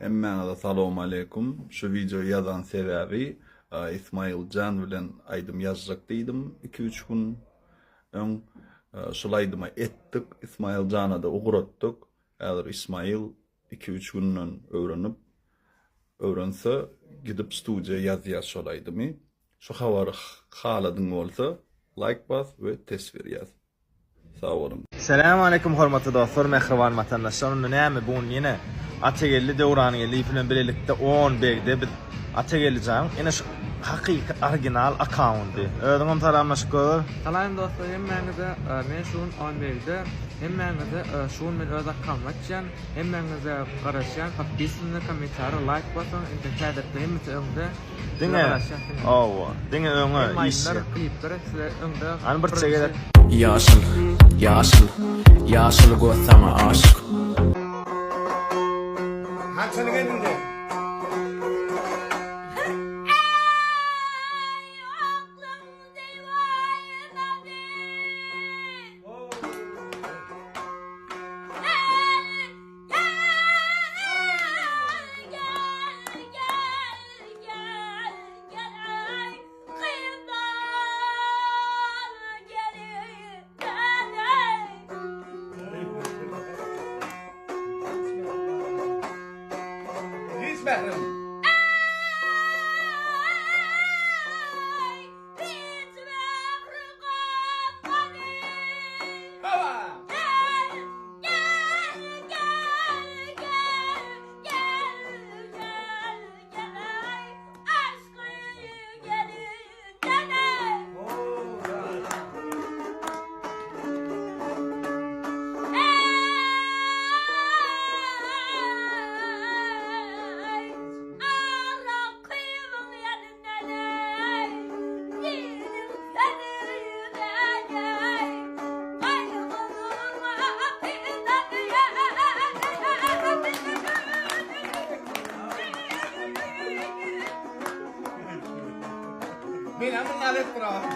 Emmene da salamu aleykum. Şu videoyu yazan sebebi İsmail Can bilen aydım yazacaktıydım 2-3 gün ön şulaydıma ettik. İsmail Can'a da uğrattık. Eğer İsmail 2-3 günden öğrense gidip stüdyoya yazıya şulaydım. Şu havarı haladın olsa like bas ve tesvir yaz. Sağ olun. Selamun aleyküm hormatly dostlar, mehriban vatandaşlar. Näme bu ýene Atagelli Döwranyýly bilen birlikde 10 begde biz Atagellijaň ene şu hakyky original accounty. Özüňem salamlaşyk. Salam dostlar, hemmeňize men şuň 11-de hemmeňize şuň men öz akkaňyma açan, hemmeňize garaşan, podpisini, kommentary, like basan, internetde hemmeňize Diňe. Owa, diňe öňe işler. klipler size öňde. An bir çegeler. Yaşıl, yaşıl, yaşıl gözüme aşık. Haçanı geldin de. Hiç behrim. Baba. Mira, una vez por abajo.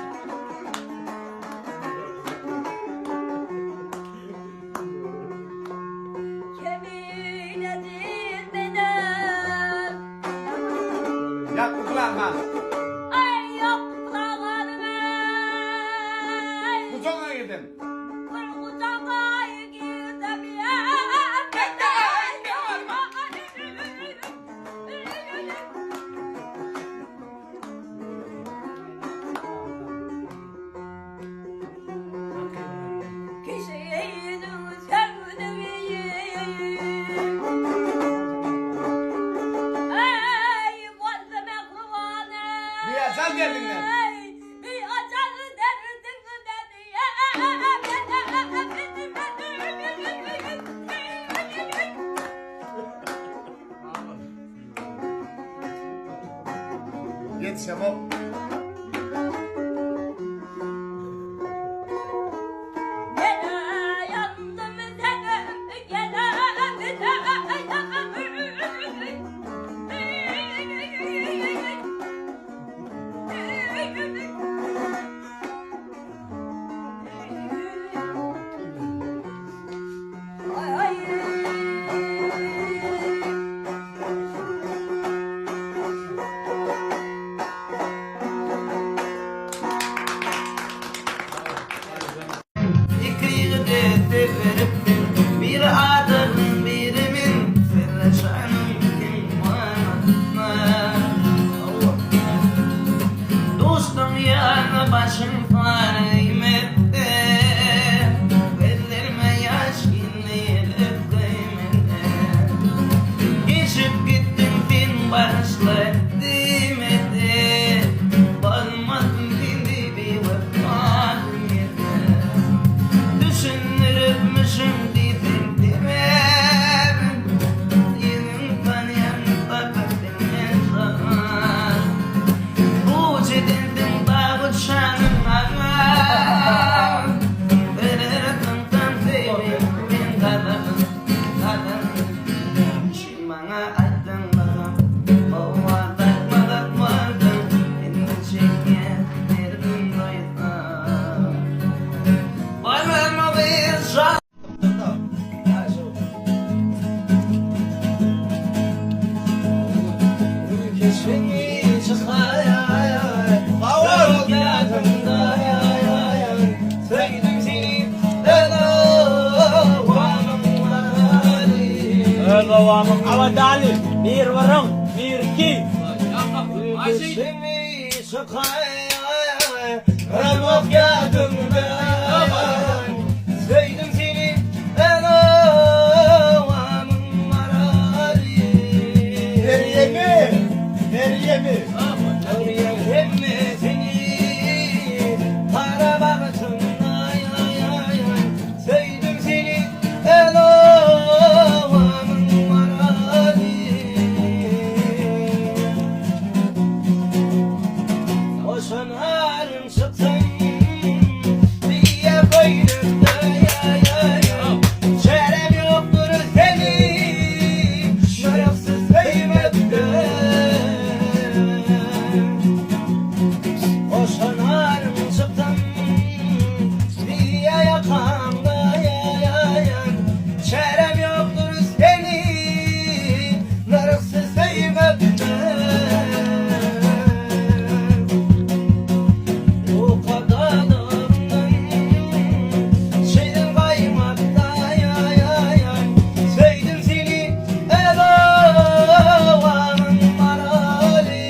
Ya kulağıma. Kucağına gidin. Bir sen geldin lan. Git çabuk. Bir adım birimin Ferşanım dostum yanı başım kıymette ellerime yaş inleyip kıymette geçip gittim bin başla dimete balmadım dindi bir vefmadım yete düşünürmüşüm dedim demem yenim tanıyan bakatım sana bu cedendim bağıt şanım ağam verirdim tam sevim ben kadarım şimdi bana aydın bakalım o adak vardım beni çeken derdim doyutam varmam bir şan Geçmeni çıkaya Bağır hayatımda Sevdim seni Devamım avadali. Bir varım, bir iki. Geçmeni çıkaya Bağır hayatımda Sevdim seni Nereye mi? Sevdim seni Boşan halim çıktın diye boynumda Çarem yoktur seni şerefsiz sevmekte Boşan halim çıktın diye yakamda Çarem yoktur seni şerefsiz sevmekte O kadarından şeyden kaymakta Sevdim seni edavanın marali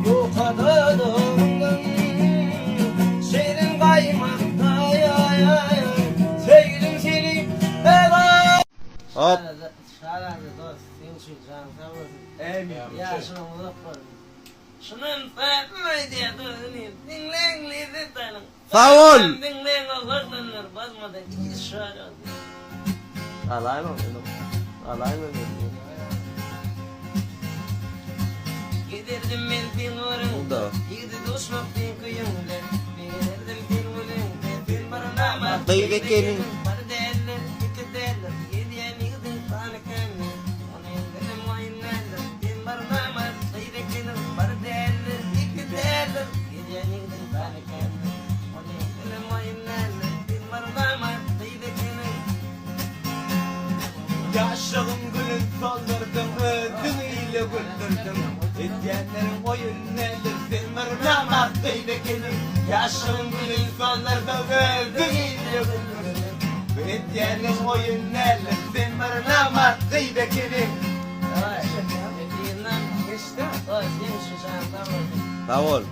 O kadarından şeyden kaymakta Sevdim seni edavanın Hop. Şarada dost, sen şu can sağ olasın. Ya şunu unutma. Şunun farklı diye dönüyor. Dinlen lezi tanım. Sağ ol. Dinlen o korklanır basmadan hiç şöyle oldu. Alay mı benim? Alay mı benim? Giderdim ben bin orun. Da. Gidi dostmak bin kuyumda. Giderdim bin orun. Bin barınama. Beybe gelin. Barı derler, iki derler. Gidiyen yıldın tanı kendin. Onu indirim o inlerler. Bin barınama. Beybe gelin. Barı derler, iki derler. Gidiyen yıldın tanı kendin. Onu indirim o inlerler. Bin barınama. Beybe gelin. Yaşlığım gülün soldurdum, ödümüyle güldürdüm. İzleyenlerin oyun nedir, zimmernamak beybekinim. Yaşlığım gülün soldurdum, ödümüyle güldürdüm. İzleyenlerin oyun nedir, zimmernamak beybekinim. Ay, dediğinden geçti. Ay, sen şu can sağ olasın. Sağ ol.